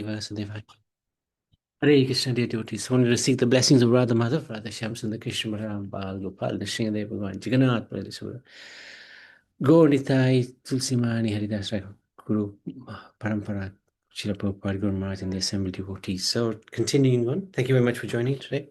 Vasudevaya. Hare Krishna, dear devotees. I wanted to seek the blessings of Radha Madhav, Radha Shyamsundar, Krishna Balaram, Bal Gopal, Nrsimhadev Bhagavan, Jagannath, Baladev, Gaur Nitai, Tulsi Mani, Haridas Rai, Guru Parampara, Srila Prabhupada, Guru Maharaj, and the assembled devotees. So, continuing on, thank you very much for joining today.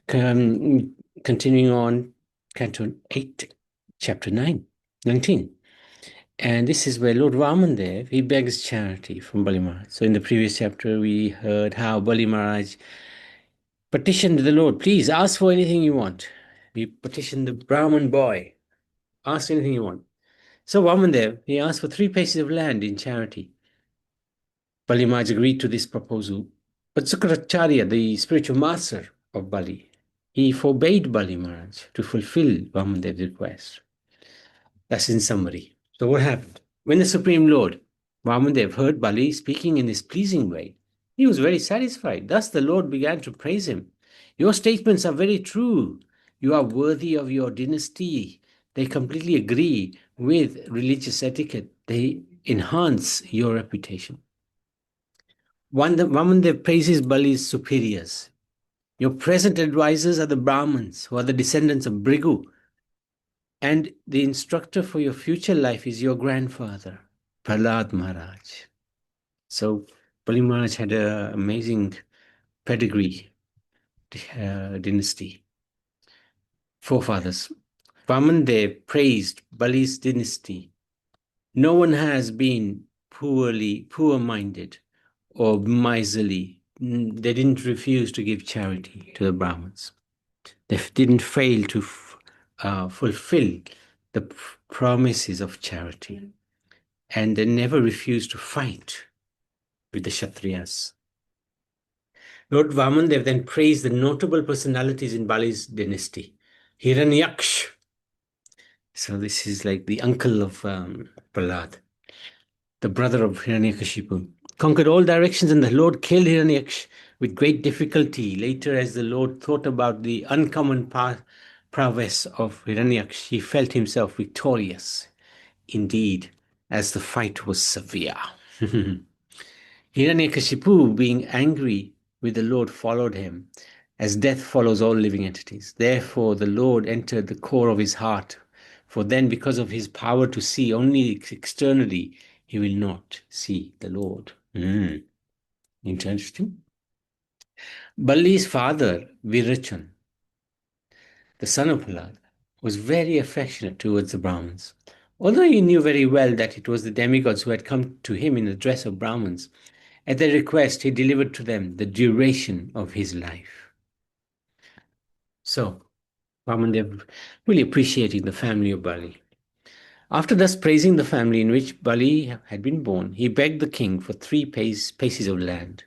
Continuing on, Canto 8, Chapter 19. And this is where Lord Vamandev, he begs charity from Bali Maharaj. So in the previous chapter, we heard how Bali Maharaj petitioned the Lord, please ask for anything you want. He petitioned the Brahmin boy, ask anything you want. So Vamandev, he asked for 3 pieces of land in charity. Bali Maharaj agreed to this proposal. But Sukracharya, the spiritual master of Bali, he forbade Bali Maharaj to fulfill Vamandev's request. That's in summary. So what happened? When the Supreme Lord, Vamandev, heard Bali speaking in this pleasing way, he was very satisfied. Thus the Lord began to praise him. Your statements are very true. You are worthy of your dynasty. They completely agree with religious etiquette. They enhance your reputation. Vamandev praises Bali's superiors. Your present advisors are the Brahmins, who are the descendants of Brigu, and the instructor for your future life is your grandfather, Prahlad Maharaj. So Bali Maharaj had an amazing pedigree, dynasty, forefathers. Vamandev praised Bali's dynasty. No one has been poor-minded or miserly. They didn't refuse to give charity to the Brahmins. They didn't fail to fulfill the promises of charity. And they never refused to fight with the Kshatriyas. Lord Vamandev then praised the notable personalities in Bali's dynasty. Hiranyaksh. So this is like the uncle of Prahlad, the brother of Hiranyakashipu. Conquered all directions, and the Lord killed Hiranyaksh with great difficulty. Later, as the Lord thought about the uncommon prowess of Hiranyaksh, he felt himself victorious. Indeed, as the fight was severe. Hiranyakashipu, being angry with the Lord, followed him, as death follows all living entities. Therefore, the Lord entered the core of his heart, for then, because of his power to see only externally, he will not see the Lord. Interesting. Bali's father, Virachan, the son of Prahlad, was very affectionate towards the Brahmins. Although he knew very well that it was the demigods who had come to him in the dress of Brahmins, at their request, he delivered to them the duration of his life. So, Vamandev really appreciating the family of Bali. After thus praising the family in which Bali had been born, he begged the king for 3 paces of land,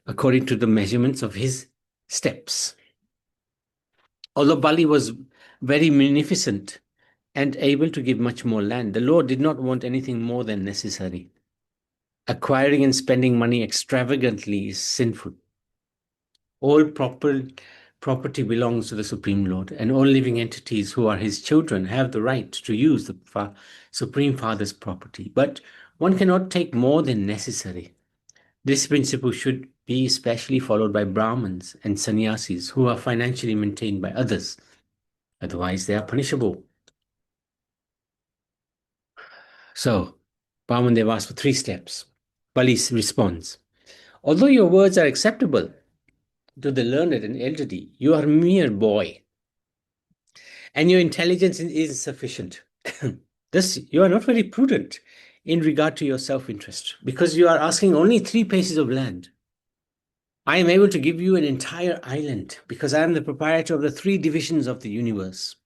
according to the measurements of his steps. Although Bali was very munificent and able to give much more land, the Lord did not want anything more than necessary. Acquiring and spending money extravagantly is sinful. All property belongs to the Supreme Lord, and all living entities who are his children have the right to use the Supreme Father's property. But one cannot take more than necessary. This principle should be especially followed by Brahmins and sannyasis who are financially maintained by others. Otherwise, they are punishable. So, Vamandev asks for 3 steps. Bali responds, although your words are acceptable to the learned and elderly, you are a mere boy, and your intelligence is insufficient. Thus, you are not very prudent in regard to your self-interest, because you are asking only 3 paces of land. I am able to give you an entire island, because I am the proprietor of the 3 divisions of the universe.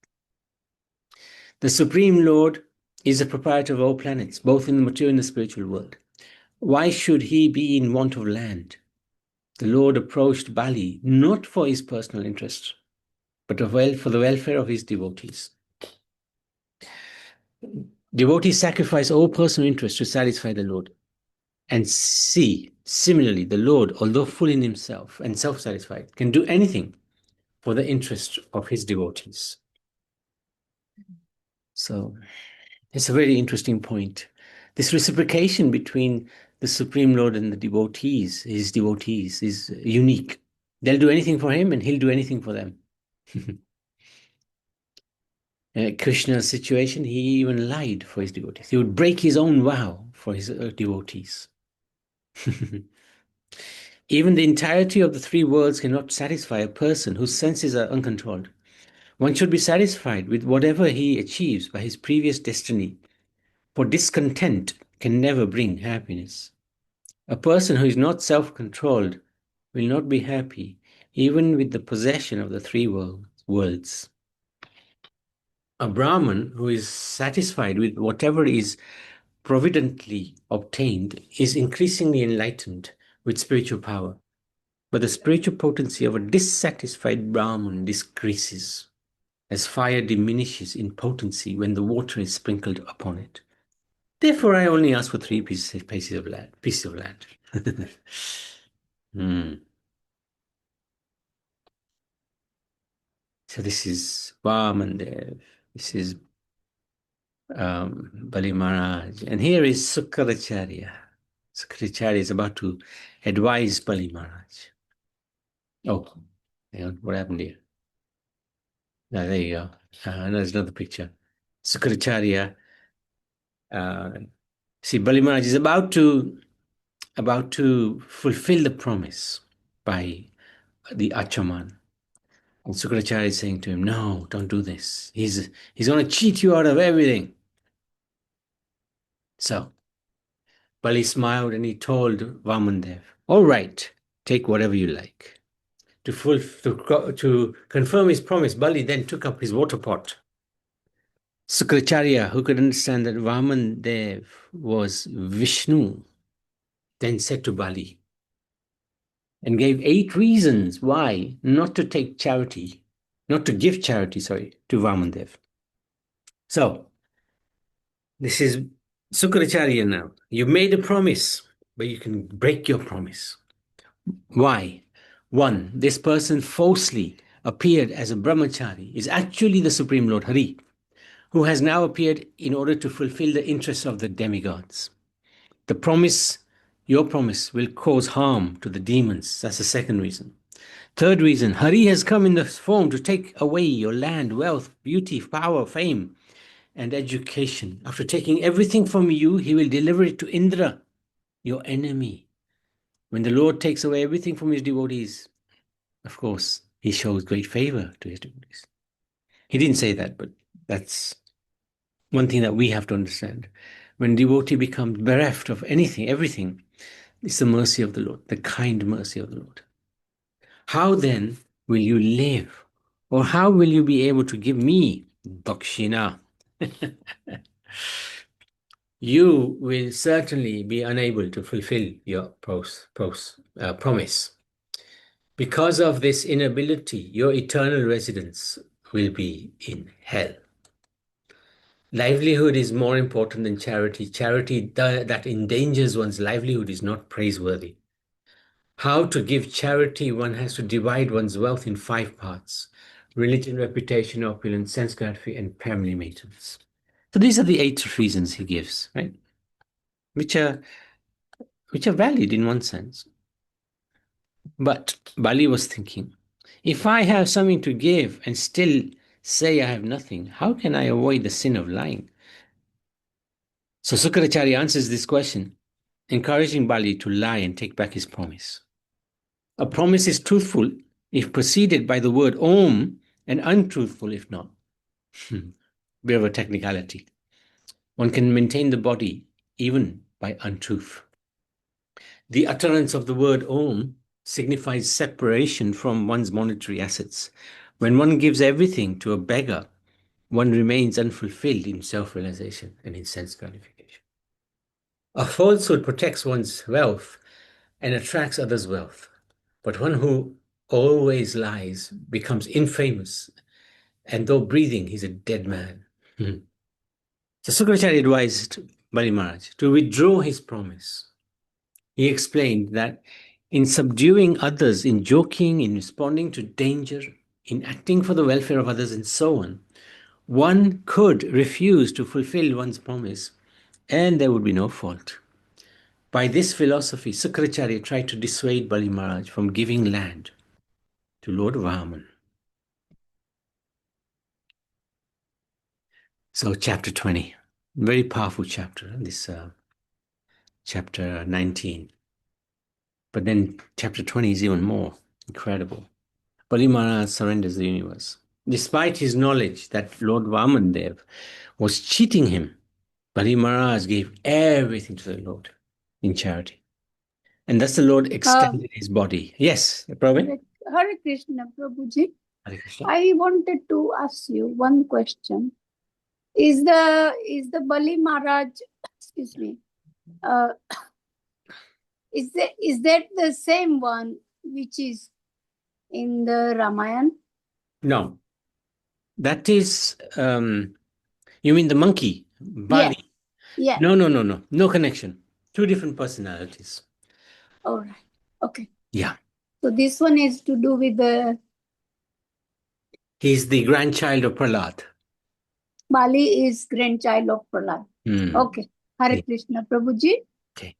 The Supreme Lord is the proprietor of all planets, both in the material and the spiritual world. Why should he be in want of land? The Lord approached Bali not for his personal interest, but for the welfare of his devotees. Devotees sacrifice all personal interests to satisfy the Lord. And see, similarly, the Lord, although full in himself and self-satisfied, can do anything for the interest of his devotees. So it's a very interesting point. This reciprocation between the Supreme Lord and the devotees, his devotees, is unique. They'll do anything for him and he'll do anything for them. Krishna's situation, he even lied for his devotees. He would break his own vow for his devotees. Even the entirety of the three worlds cannot satisfy a person whose senses are uncontrolled. One should be satisfied with whatever he achieves by his previous destiny, for discontent can never bring happiness. A person who is not self-controlled will not be happy, even with the possession of the three worlds. A Brahman who is satisfied with whatever is providently obtained is increasingly enlightened with spiritual power. But the spiritual potency of a dissatisfied Brahman decreases, as fire diminishes in potency when the water is sprinkled upon it. Therefore, I only ask for three pieces of land. So this is Vamandev. This is Bali Maharaj. And here is Sukaracharya. Sukaracharya is about to advise Bali Maharaj. Oh, hang on, what happened here? No, there you go. There's another picture. Sukaracharya. See, Bali Maharaj is about to fulfill the promise by the Achaman. And Sukaracharya is saying to him, no, don't do this. He's going to cheat you out of everything. So Bali smiled and he told Vamandev, all right, take whatever you like. To confirm his promise, Bali then took up his water pot. Sukracharya, who could understand that Vamandev was Vishnu, then said to Bali and gave 8 reasons why not to give charity, to Vamandev. So, this is Sukracharya now. You made a promise, but you can break your promise. Why? 1, this person falsely appeared as a brahmachari is actually the Supreme Lord Hari, who has now appeared in order to fulfill the interests of the demigods. Your promise will cause harm to the demons. That's the second reason. Third reason, Hari has come in this form to take away your land, wealth, beauty, power, fame, and education. After taking everything from you, he will deliver it to Indra, your enemy. When the Lord takes away everything from his devotees, of course, he shows great favor to his devotees. He didn't say that, but that's one thing that we have to understand. When devotee becomes bereft of everything, it's the mercy of the Lord, the kind mercy of the Lord. How then will you live? Or how will you be able to give me dakshina? You will certainly be unable to fulfill your promise. Because of this inability, your eternal residence will be in hell. Livelihood is more important than charity. Charity that endangers one's livelihood is not praiseworthy. How to give charity? One has to divide one's wealth in 5 parts: religion, reputation, opulence, sense gratification, and family maintenance. So these are the 8 reasons he gives, right? Which are valid in one sense. But Bali was thinking, if I have something to give and still say I have nothing, how can I avoid the sin of lying? So Sukracharya answers this question, encouraging Bali to lie and take back his promise. A promise is truthful if preceded by the word Om, and untruthful if not. Bit of a technicality. One can maintain the body even by untruth. The utterance of the word Om signifies separation from one's monetary assets. When one gives everything to a beggar, one remains unfulfilled in self-realization and in sense gratification. A falsehood protects one's wealth and attracts others' wealth. But one who always lies becomes infamous, and though breathing, he's a dead man. So Sukracharya advised Bali Maharaj to withdraw his promise. He explained that in subduing others, in joking, in responding to danger, in acting for the welfare of others, and so on, one could refuse to fulfill one's promise, and there would be no fault. By this philosophy, Sukracharya tried to dissuade Bali Maharaj from giving land to Lord Vaman. So, chapter 20, very powerful chapter, this chapter 19. But then chapter 20 is even more incredible. Bali Maharaj surrenders the universe. Despite his knowledge that Lord Vaman was cheating him, Bali Maharaj gave everything to the Lord in charity. And thus the Lord extended his body. Yes, Praveen? Hare Krishna, Prabhuji. Hare Krishna. I wanted to ask you one question. Is the Bali Maharaj, excuse me, is that the same one which is in the Ramayana? No. That is, you mean the monkey? Bali? Yeah. No. No connection. Two different personalities. All right. Okay. Yeah. So this one is to do with the... He's the grandchild of Prahlad. Bali is grandchild of Prahlad. Okay. Hare Yeah. Krishna, Prabhuji. Okay.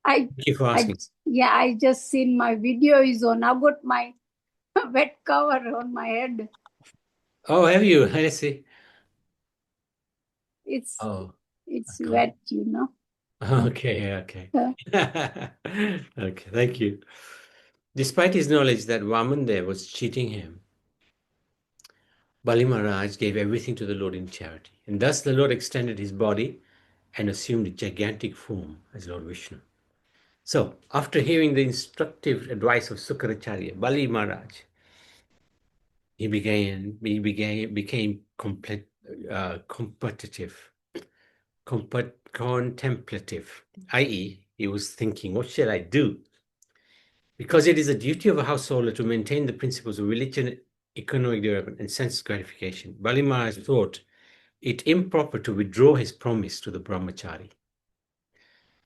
Thank you for asking. I just seen my video is on. I've got my wet cover on my head. Oh, have you? I see. It's okay. wet, you know. Okay. Okay, thank you. Despite his knowledge that Vaman was cheating him, Bali Maharaj gave everything to the Lord in charity. And thus the Lord extended his body and assumed a gigantic form as Lord Vishnu. So, after hearing the instructive advice of Sukracharya, Bali Maharaj, he became competitive, contemplative, i.e., he was thinking, what shall I do? Because it is the duty of a householder to maintain the principles of religion, economic development, and sense gratification, Bali Maharaj thought it improper to withdraw his promise to the brahmachari.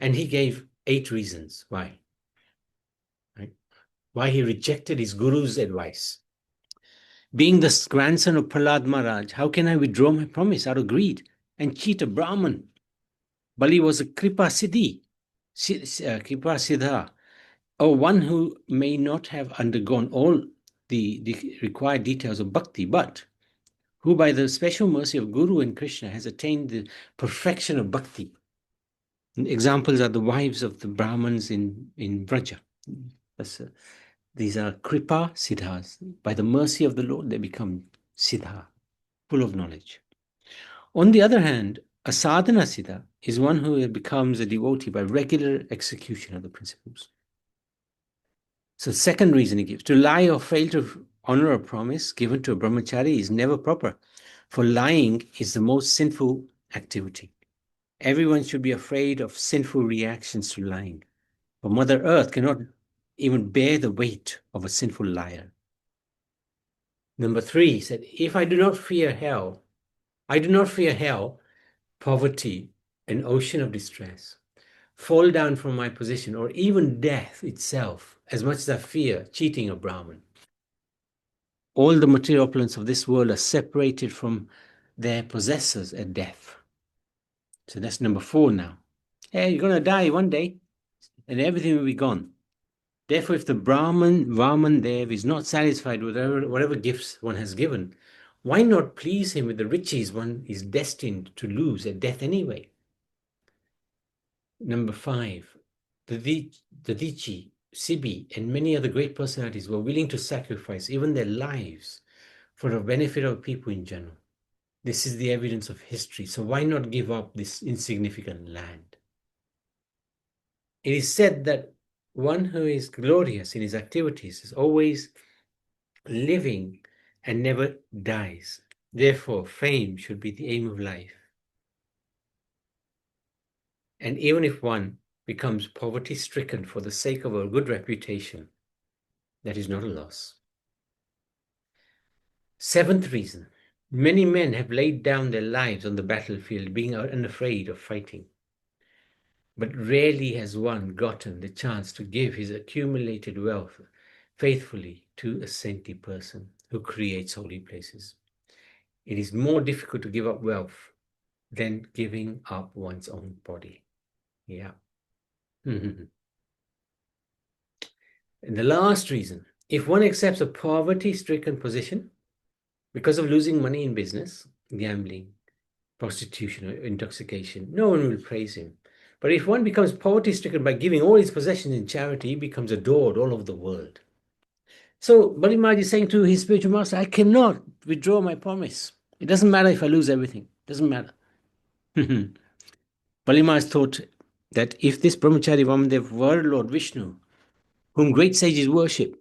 And he gave 8 reasons why. Right? Why he rejected his guru's advice. Being the grandson of Prahlad Maharaj, how can I withdraw my promise out of greed and cheat a Brahman? Bali was a Kripa Siddha, or one who may not have undergone all the required details of bhakti, but who by the special mercy of Guru and Krishna has attained the perfection of bhakti. And examples are the wives of the Brahmins in Vraja. These are Kripa Siddhas. By the mercy of the Lord, they become Siddha, full of knowledge. On the other hand, a sadhana siddha is one who becomes a devotee by regular execution of the principles. So the second reason he gives, to lie or fail to honor a promise given to a brahmachari is never proper, for lying is the most sinful activity. Everyone should be afraid of sinful reactions to lying, for Mother Earth cannot even bear the weight of a sinful liar. Number 3, he said, if I do not fear hell, poverty, an ocean of distress, fall down from my position, or even death itself, as much as I fear cheating a Brahmin. All the material opulence of this world are separated from their possessors at death. So that's number 4 now. Hey, you're going to die one day, and everything will be gone. Therefore, if the Vaman Dev is not satisfied with whatever gifts one has given, why not please him with the riches one is destined to lose at death anyway? Number 5, the Dichi, Sibi, and many other great personalities were willing to sacrifice even their lives for the benefit of people in general. This is the evidence of history. So why not give up this insignificant land? It is said that one who is glorious in his activities is always living and never dies. Therefore, fame should be the aim of life. And even if one becomes poverty-stricken for the sake of a good reputation, that is not a loss. 7th reason, many men have laid down their lives on the battlefield, being unafraid of fighting. But rarely has one gotten the chance to give his accumulated wealth faithfully to a saintly person who creates holy places. It is more difficult to give up wealth than giving up one's own body. Yeah. And the last reason, if one accepts a poverty-stricken position because of losing money in business, gambling, prostitution, or intoxication, no one will praise him. But if one becomes poverty-stricken by giving all his possessions in charity, he becomes adored all over the world. So Bali Maharaj is saying to his spiritual master, I cannot withdraw my promise. It doesn't matter if I lose everything. It doesn't matter. Bali Maharaj thought that if this brahmachari Vamadev were Lord Vishnu, whom great sages worship,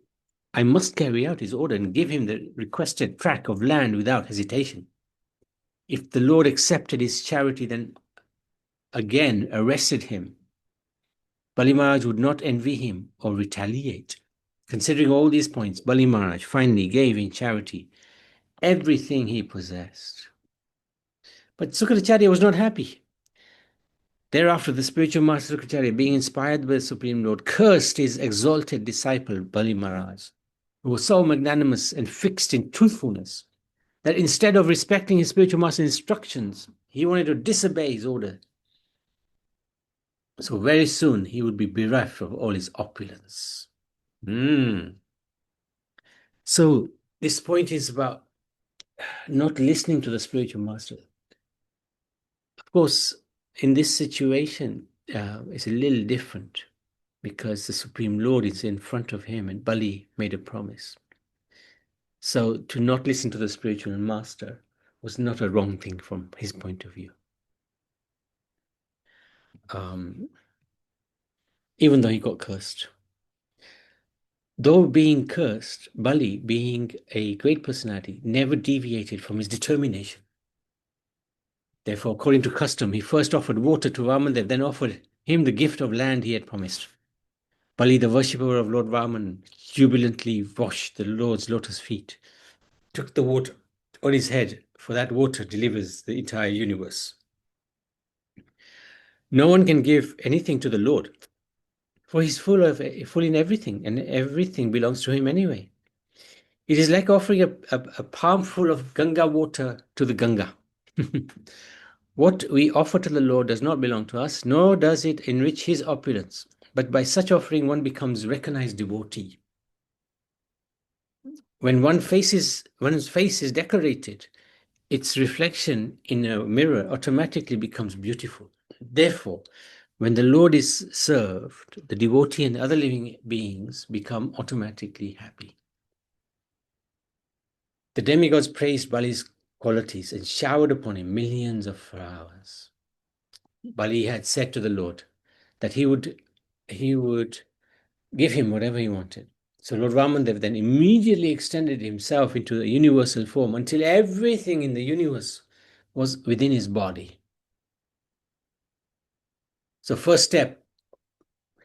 I must carry out his order and give him the requested tract of land without hesitation. If the Lord accepted his charity, then again arrested him, Bali Maharaj would not envy him or retaliate. Considering all these points, Bali Maharaj finally gave in charity everything he possessed. But Sukracharya was not happy. Thereafter, the spiritual master Sukracharya, being inspired by the Supreme Lord, cursed his exalted disciple Bali Maharaj, who was so magnanimous and fixed in truthfulness that instead of respecting his spiritual master's instructions, he wanted to disobey his order. So very soon he would be bereft of all his opulence. So this point is about not listening to the spiritual master. Of course, in this situation, it's a little different because the Supreme Lord is in front of him and Bali made a promise. So to not listen to the spiritual master was not a wrong thing from his point of view. Even though he got cursed. Though being cursed, Bali, being a great personality, never deviated from his determination. Therefore, according to custom, he first offered water to Vaman, then offered him the gift of land he had promised. Bali, the worshipper of Lord Vaman, jubilantly washed the Lord's lotus feet, took the water on his head, for that water delivers the entire universe. No one can give anything to the Lord, for he's full in everything, and everything belongs to him anyway. It is like offering a palmful of Ganga water to the Ganga. What we offer to the Lord does not belong to us, nor does it enrich his opulence. But by such offering, one becomes recognized devotee. When one's face is decorated, its reflection in a mirror automatically becomes beautiful. Therefore, when the Lord is served, the devotee and other living beings become automatically happy. The demigods praised Bali's qualities and showered upon him millions of flowers. Bali had said to the Lord that he would give him whatever he wanted. So Lord Vamandev then immediately extended himself into a universal form until everything in the universe was within his body. So first step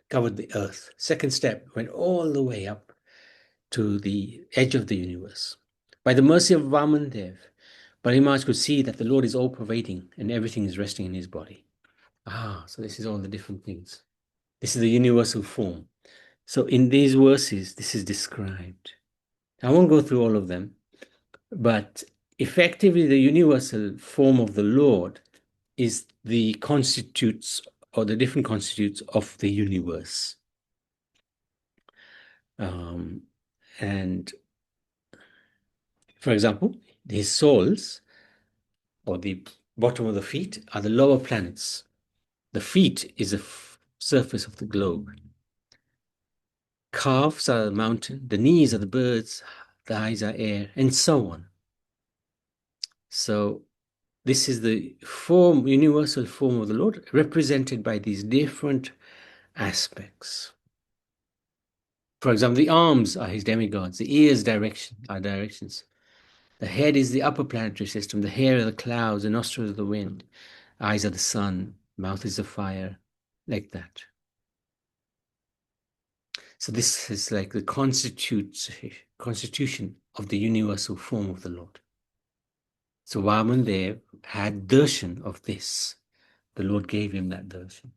covered the earth. Second step went all the way up to the edge of the universe. By the mercy of Vamandev, Bali Maharaj could see that the Lord is all-pervading and everything is resting in his body. So this is all the different things. This is the universal form. So in these verses, this is described. I won't go through all of them, but effectively the universal form of the Lord is the constitutes or the different constitutes of the universe. And for example, his souls or the bottom of the feet are the lower planets. The feet is the surface of the globe. Calves are the mountain, the knees are the birds, the eyes are air, and so on. So this is the form, universal form of the Lord, represented by these different aspects. For example, the arms are his demigods, the ears are directions. The head is the upper planetary system, the hair are the clouds, the nostrils are the wind, eyes are the sun, mouth is the fire, like that. So this is like the constitution of the universal form of the Lord. So Vamandev had darshan of this. The Lord gave him that darshan.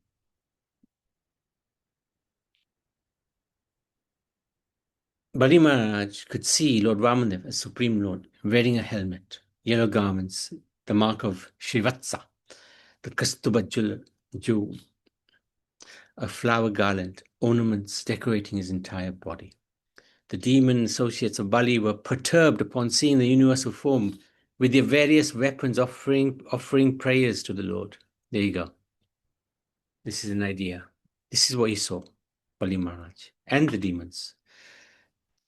Bali Maharaj could see Lord Vamandev as Supreme Lord wearing a helmet, yellow garments, the mark of Shrivatsa, the Kastuba jewel. a flower garland, ornaments decorating his entire body. The demon associates of Bali were perturbed upon seeing the universal form with their various weapons offering prayers to the Lord. There you go. This is an idea. This is what he saw, Bali Maharaj, and the demons.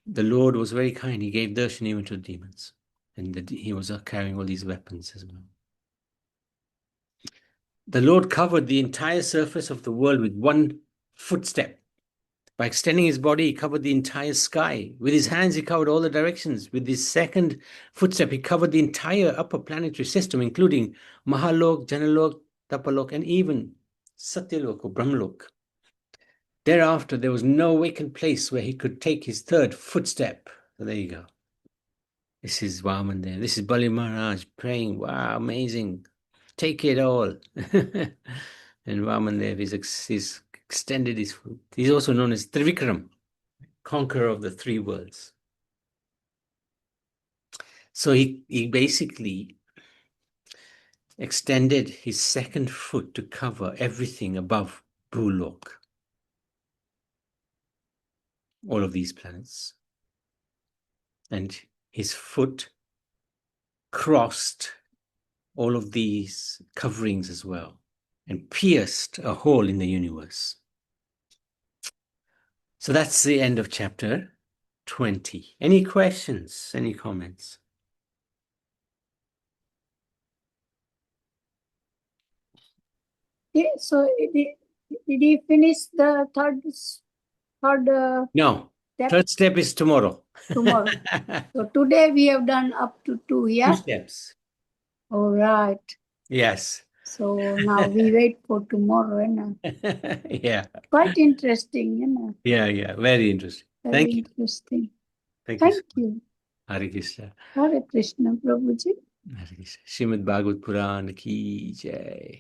The Lord was very kind. He gave darshan even to the demons. And he was carrying all these weapons as well. The Lord covered the entire surface of the world with one footstep. By extending his body, he covered the entire sky. With his hands, he covered all the directions. With his second footstep, he covered the entire upper planetary system, including Mahalok, Janalok, Tapalok, and even Satyalok or Brahmalok. Thereafter, there was no vacant place where he could take his third footstep. So there you go. This is Vaman there. This is Bali Maharaj praying. Wow, amazing. Take it all. And Vaman he's extended his foot. He's also known as Trivikram, conqueror of the three worlds. So he basically extended his second foot to cover everything above Bhulok. All of these planets. And his foot crossed all of these coverings as well and pierced a hole in the universe. So that's the end of chapter 20. Any questions? Any comments? Yeah, so did he finish the third No. step? Third step is tomorrow. Tomorrow. So today we have done up to 2, yeah? 2 steps. All right. Yes. So now we wait for tomorrow, you know. Yeah. Quite interesting, you know. Yeah. Very interesting. Very Thank you. interesting. Thank Thank you. you. Hare Krishna. Hare Krishna, Prabhuji. Hare Krishna. Srimad Bhagavad Puran ki jai.